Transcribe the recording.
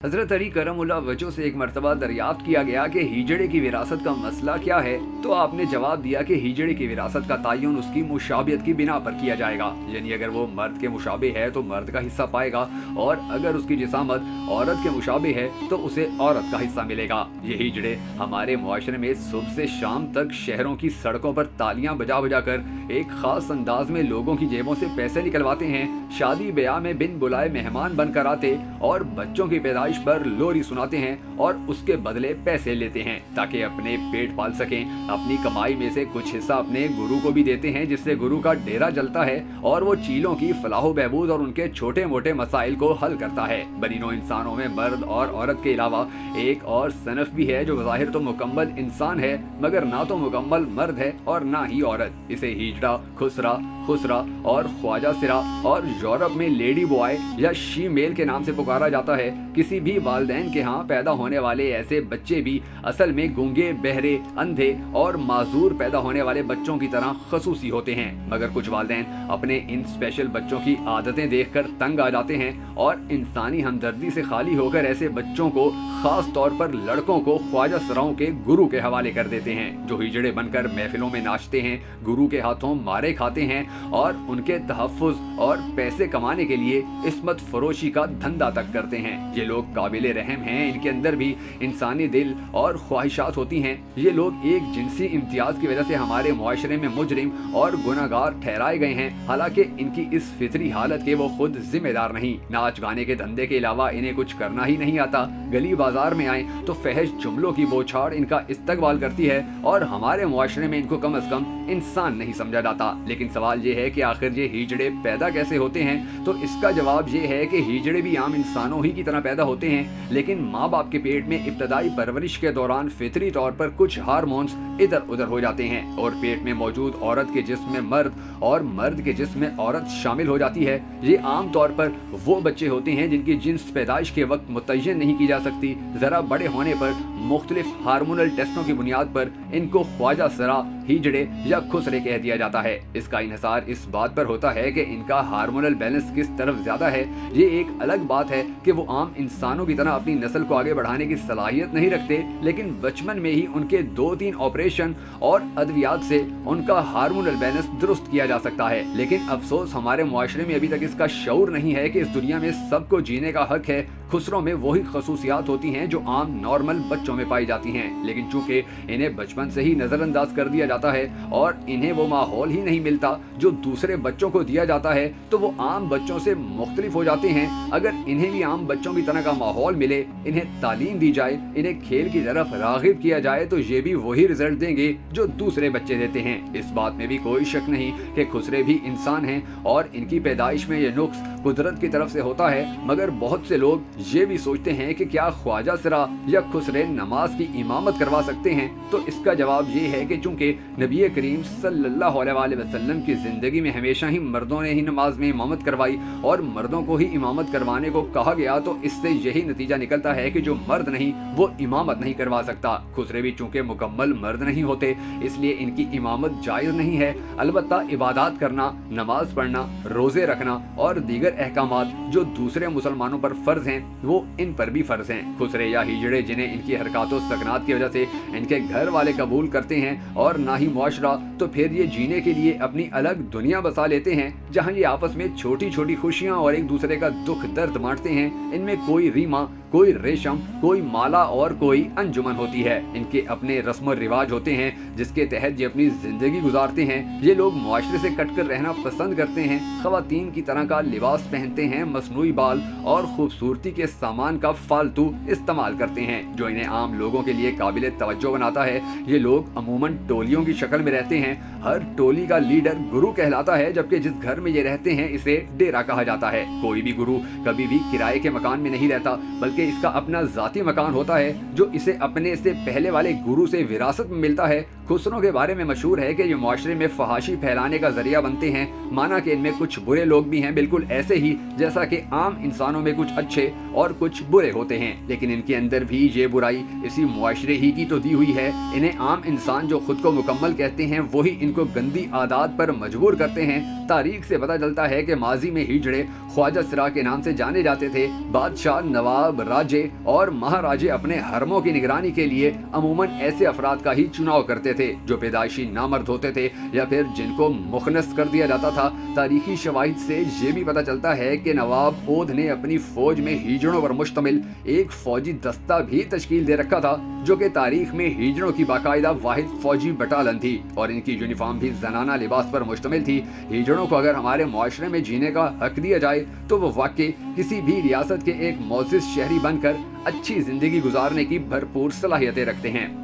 हजरत अली करमुल्लाह वजह से एक मरतबा दरियाफ्त किया गया कि हिजड़े की विरासत का मसला क्या है, तो आपने जवाब दिया कि हिजड़े की विरासत का तयन उसकी मुशाबियत की बिना पर किया जाएगा, यानी अगर वो मर्द के मुशाबे है तो मर्द का हिस्सा पाएगा, और अगर उसकी जिसामत औरत के मुशाबे है तो उसे औरत का हिस्सा मिलेगा। ये हिजड़े हमारे मुआशरे में सुबह से शाम तक शहरों की सड़कों पर तालियां बजा बजा कर एक खास अंदाज में लोगों की जेबों से पैसे निकलवाते हैं, शादी ब्याह में बिन बुलाए मेहमान बनकर आते और बच्चों की पैदाइश पर लोरी सुनाते हैं और उसके बदले पैसे लेते हैं ताकि अपने पेट पाल सकें। अपनी कमाई में से कुछ हिस्सा अपने गुरु को भी देते हैं, जिससे गुरु का डेरा जलता है और वो चीलों की फलाह बहबूद और उनके छोटे मोटे मसाइल को हल करता है। बनीनो इंसानों में मर्द और औरत के अलावा एक और सनफ भी है जो ज़ाहिर तो मुकम्मल इंसान है मगर ना तो मुकम्मल मर्द है और ना ही औरत। इसे हिजड़ा, खुसरा, खुसरा और ख्वाजा सिरा और यूरोप में लेडी बॉय या शी मेल के नाम से पुकारा जाता है। किसी भी वालिदैन के यहाँ पैदा होने वाले ऐसे बच्चे भी असल में गूंगे, बहरे, अंधे और माजूर पैदा होने वाले बच्चों की तरह खसूसी होते हैं, मगर कुछ वालिदैन अपने इन स्पेशल बच्चों की आदतें देखकर तंग आ जाते हैं और इंसानी हमदर्दी से खाली होकर ऐसे बच्चों को, खास तौर पर लड़कों को, ख्वाजा सिराओं के गुरु के हवाले कर देते हैं, जो हिजड़े बनकर महफिलों में नाचते हैं, गुरु के हाथों मारे खाते हैं और उनके तहफ्फुज़ और पैसे कमाने के लिए इस्मत फरोशी का धंधा तक करते हैं। ये लोग काबिल रहम हैं, इनके अंदर भी इंसानी दिल और ख्वाहिशात होती हैं। ये लोग एक जिनसी इम्तियाज की वजह से हमारे मुआशरे में मुजरिम और गुनाहगार ठहराए गए हैं, हालांकि इनकी इस फितरी हालत के वो खुद जिम्मेदार नहीं। नाच गाने के धंधे के अलावा इन्हें कुछ करना ही नहीं आता। गली बाजार में आए तो फहश जुमलों की बौछार इनका इस्तकबाल करती है और हमारे मुआशरे में इनको कम अज कम इंसान नहीं समझा जाता। लेकिन सवाल ये है कि आखिर ये हिजड़े पैदा कैसे होते हैं, तो इसका जवाब ये है कि हिजड़े भी आम इंसानों ही की तरह पैदा होते हैं, लेकिन माँ बाप के पेट में इब्तदाई परवरिश के दौरान फितरी तौर पर कुछ हार्मोन्स इधर उधर हो जाते हैं और पेट में मौजूद औरत के जिस्म में मर्द और मर्द के जिस्म में औरत शामिल हो जाती है। ये आम तौर पर वो बच्चे होते हैं जिनकी जिन्स पैदाइश के वक्त मुतय्यन नहीं की जा सकती। जरा बड़े होने पर मुख्तलिफ हार्मोनल टेस्टों की बुनियाद पर इनको ख्वाजा सिरा, हिजड़े या खुसरे कह दिया जाता है। इसका इन्हिसार इस बात पर होता है कि इनका हार्मोनल बैलेंस किस तरफ ज्यादा है। ये एक अलग बात है कि वो आम इंसानों की तरह अपनी नस्ल को आगे बढ़ाने की सलाहियत नहीं रखते, लेकिन बचपन में ही उनके 2-3 ऑपरेशन और अद्वियात से उनका हार्मोनल बैलेंस दुरुस्त किया जा सकता है। लेकिन अफसोस हमारे मुआशरे में अभी तक इसका शऊर नहीं है कि इस दुनिया में सबको जीने का हक है। खुसरों में वही खसूसियात होती हैं जो आम नॉर्मल बच्चों में पाई जाती हैं, लेकिन चूंकि इन्हें बचपन से ही नजरअंदाज कर दिया जाता है और इन्हें वो माहौल ही नहीं मिलता जो दूसरे बच्चों को दिया जाता है, तो वो आम बच्चों से मुख्तलिफ हो जाते हैं। अगर इन्हें भी आम बच्चों की तरह का माहौल मिले, इन्हें तालीम दी जाए, इन्हें खेल की तरफ रागिब किया जाए, तो ये भी वही रिजल्ट देंगे जो दूसरे बच्चे देते हैं। इस बात में भी कोई शक नहीं कि खुसरे भी इंसान हैं और इनकी पैदाइश में ये नुक्स कुदरत की तरफ से होता है, मगर बहुत से लोग ये भी सोचते हैं कि क्या ख्वाजा सिरा या खुसरे नमाज की इमामत करवा सकते हैं। तो इसका जवाब ये है कि चूंकि नबी करीम सल्लल्लाहु अलैहि वसल्लम की जिंदगी में हमेशा ही मर्दों ने ही नमाज में इमामत करवाई और मर्दों को ही इमामत करवाने को कहा गया, तो इससे यही नतीजा निकलता है कि जो मर्द नहीं वो इमामत नहीं करवा सकता। खुसरे भी चूंकि मुकम्मल मर्द नहीं होते, इसलिए इनकी इमामत जायज़ नहीं है। अलबत्ता इबादत करना, नमाज पढ़ना, रोजे रखना और दीगर अहकामात जो दूसरे मुसलमानों पर फर्ज हैं वो इन पर भी फर्ज हैं। खुसरे या हिजड़े जिन्हें इनकी हरकतों सकनात की वजह से इनके घर वाले कबूल करते हैं और ना ही मुआशरा, तो फिर ये जीने के लिए अपनी अलग दुनिया बसा लेते हैं जहाँ ये आपस में छोटी छोटी खुशियाँ और एक दूसरे का दुख दर्द बांटते हैं। इनमें कोई रीमा, कोई रेशम, कोई माला और कोई अंजुमन होती है। इनके अपने रस्म और रिवाज होते हैं जिसके तहत ये अपनी जिंदगी गुजारते हैं। ये लोग मुआशरे से कटकर रहना पसंद करते हैं, खवातीन की तरह का लिबास पहनते हैं, मसनूई बाल और खूबसूरती के सामान का फालतू इस्तेमाल करते हैं जो इन्हें आम लोगों के लिए काबिल तवज्जो बनाता है। ये लोग अमूमन टोलियों की शक्ल में रहते हैं। हर टोली का लीडर गुरु कहलाता है, जबकि जिस घर में ये रहते हैं इसे डेरा कहा जाता है। कोई भी गुरु कभी भी किराए के मकान में नहीं रहता, बल्कि इसका अपना जाती मकान होता है जो इसे अपने से पहले वाले गुरु से विरासत में मिलता है। खुसरों के बारे में मशहूर है कि ये मुआशरे में फहाशी फैलाने का जरिया बनते हैं। माना कि इनमें कुछ बुरे लोग भी हैं, बिल्कुल ऐसे ही जैसा कि आम इंसानों में कुछ अच्छे और कुछ बुरे होते हैं, लेकिन इनके अंदर भी ये बुराई इसी मुआशरे ही की तो दी हुई है। इन्हें आम इंसान जो खुद को मुकम्मल कहते हैं वही इनको गंदी आदत पर मजबूर करते हैं। तारीख से पता चलता है कि माजी में हिजड़े ख्वाजा सिरा के नाम से जाने जाते थे। बादशाह, नवाब, राजे और महाराजे अपने हरमों की निगरानी के लिए अमूमन ऐसे अफराद का ही चुनाव करते थे जो पैदाइशी नामर्द होते थे या फिर जिनको मुखनस कर दिया जाता था। तारीखी शवाहिद से ये भी पता चलता है कि नवाब ओध ने अपनी फौज में हिजड़ों पर मुश्तमिल एक फौजी दस्ता भी तश्कील दे रखा था, जो कि तारीख में हिजड़ों की बाकायदा वाहिद फौजी बटालियन थी और इनकी यूनिफॉर्म भी जनाना लिबास पर मुश्तमिल थी। हिजड़ों को अगर हमारे मुआशरे में जीने का हक दिया जाए तो वो वाकई किसी भी रियासत के एक मोअज़्ज़िज़ शहरी बनकर अच्छी जिंदगी गुजारने की भरपूर सलाहियतें रखते हैं।